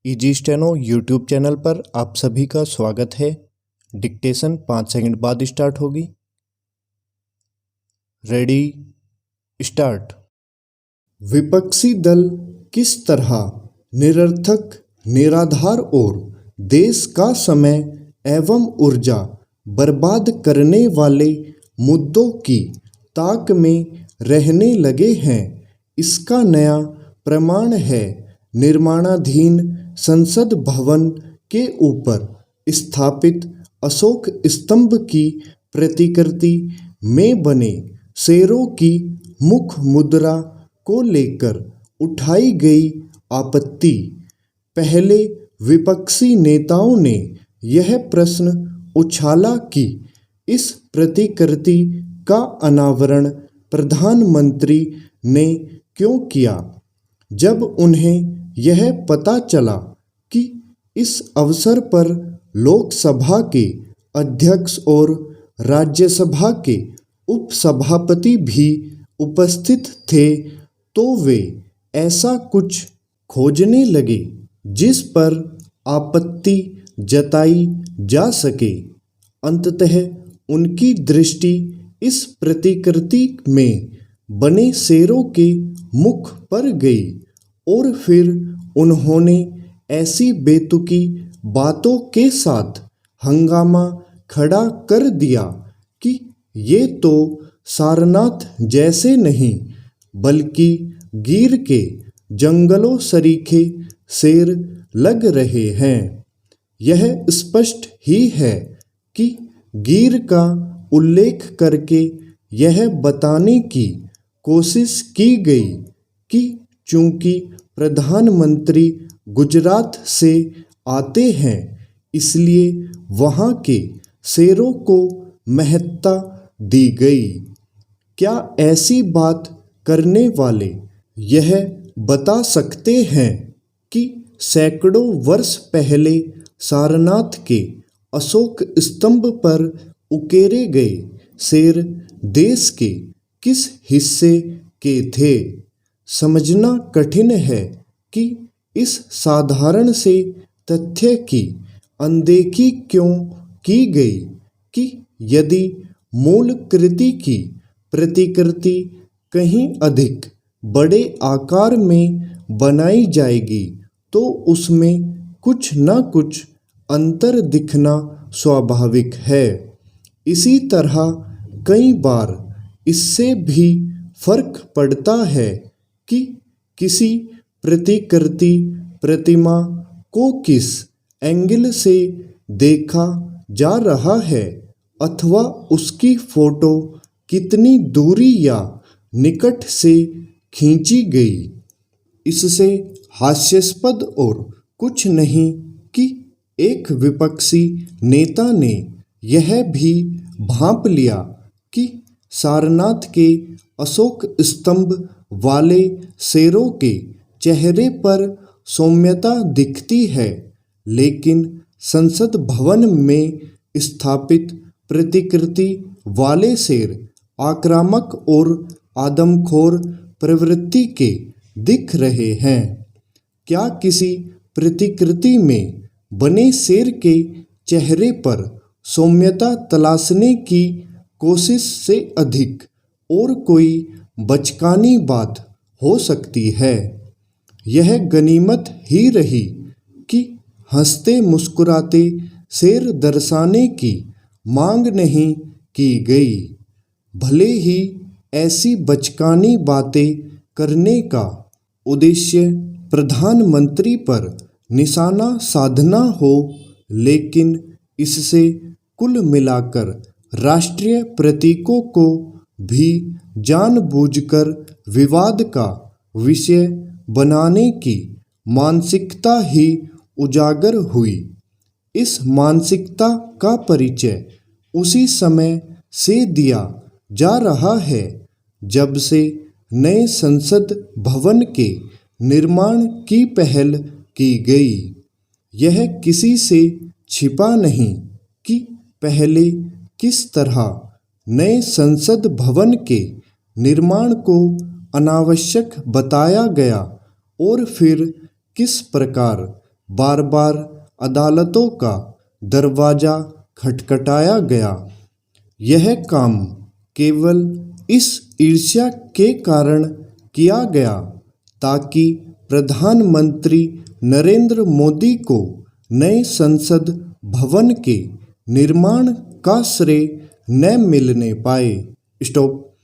Easy steno YouTube channel पर आप सभी का स्वागत है। डिक्टेशन 5 सेकंड बाद स्टार्ट होगी। Ready start. विपक्षी दल किस तरह निरर्थक, निराधार और देश का समय एवं ऊर्जा बर्बाद करने वाले मुद्दों की ताक में रहने लगे हैं, इसका नया प्रमाण है निर्माणाधीन संसद भवन के ऊपर स्थापित अशोक स्तंभ की प्रतिकृति में बने शेरों की मुख मुद्रा को लेकर उठाई गई आपत्ति। पहले विपक्षी नेताओं ने यह प्रश्न उछाला कि इस प्रतिकृति का अनावरण प्रधानमंत्री ने क्यों किया। जब उन्हें यह पता चला कि इस अवसर पर लोकसभा के अध्यक्ष और राज्यसभा के उपसभापति भी उपस्थित थे, तो वे ऐसा कुछ खोजने लगे जिस पर आपत्ति जताई जा सके। अंततः उनकी दृष्टि इस प्रतिकृति में बने शेरों के मुख पर गई और फिर उन्होंने ऐसी बेतुकी बातों के साथ हंगामा खड़ा कर दिया कि ये तो सारनाथ जैसे नहीं बल्कि गिर के जंगलों सरीखे शेर लग रहे हैं। यह स्पष्ट ही है कि गिर का उल्लेख करके यह बताने की कोशिश की गई कि चूंकि प्रधानमंत्री गुजरात से आते हैं, इसलिए वहाँ के शेरों को महत्ता दी गई। क्या ऐसी बात करने वाले यह बता सकते हैं कि सैकड़ों वर्ष पहले सारनाथ के अशोक स्तंभ पर उकेरे गए शेर देश के किस हिस्से के थे? समझना कठिन है कि इस साधारण से तथ्य की अनदेखी क्यों की गई कि यदि मूल कृति की प्रतिकृति कहीं अधिक बड़े आकार में बनाई जाएगी तो उसमें कुछ न कुछ अंतर दिखना स्वाभाविक है। इसी तरह कई बार इससे भी फर्क पड़ता है कि किसी प्रतिकृति प्रतिमा को किस एंगल से देखा जा रहा है अथवा उसकी फोटो कितनी दूरी या निकट से खींची गई। इससे हास्यास्पद और कुछ नहीं कि एक विपक्षी नेता ने यह भी भांप लिया कि सारनाथ के अशोक स्तंभ वाले शेरों के चेहरे पर सौम्यता दिखती है, लेकिन संसद भवन में स्थापित प्रतिकृति वाले शेर आक्रामक और आदमखोर प्रवृत्ति के दिख रहे हैं। क्या किसी प्रतिकृति में बने शेर के चेहरे पर सौम्यता तलाशने की कोशिश से अधिक और कोई बचकानी बात हो सकती है? यह गनीमत ही रही कि हंसते मुस्कुराते शेर दर्शाने की मांग नहीं की गई। भले ही ऐसी बचकानी बातें करने का उद्देश्य प्रधानमंत्री पर निशाना साधना हो, लेकिन इससे कुल मिलाकर राष्ट्रीय प्रतीकों को भी जानबूझकर विवाद का विषय बनाने की मानसिकता ही उजागर हुई। इस मानसिकता का परिचय उसी समय से दिया जा रहा है जब से नए संसद भवन के निर्माण की पहल की गई। यह किसी से छिपा नहीं कि पहले किस तरह नए संसद भवन के निर्माण को अनावश्यक बताया गया और फिर किस प्रकार बार बार अदालतों का दरवाजा खटखटाया गया। यह काम केवल इस ईर्ष्या के कारण किया गया ताकि प्रधानमंत्री नरेंद्र मोदी को नए संसद भवन के निर्माण का श्रेय न मिलने पाए। स्टॉप।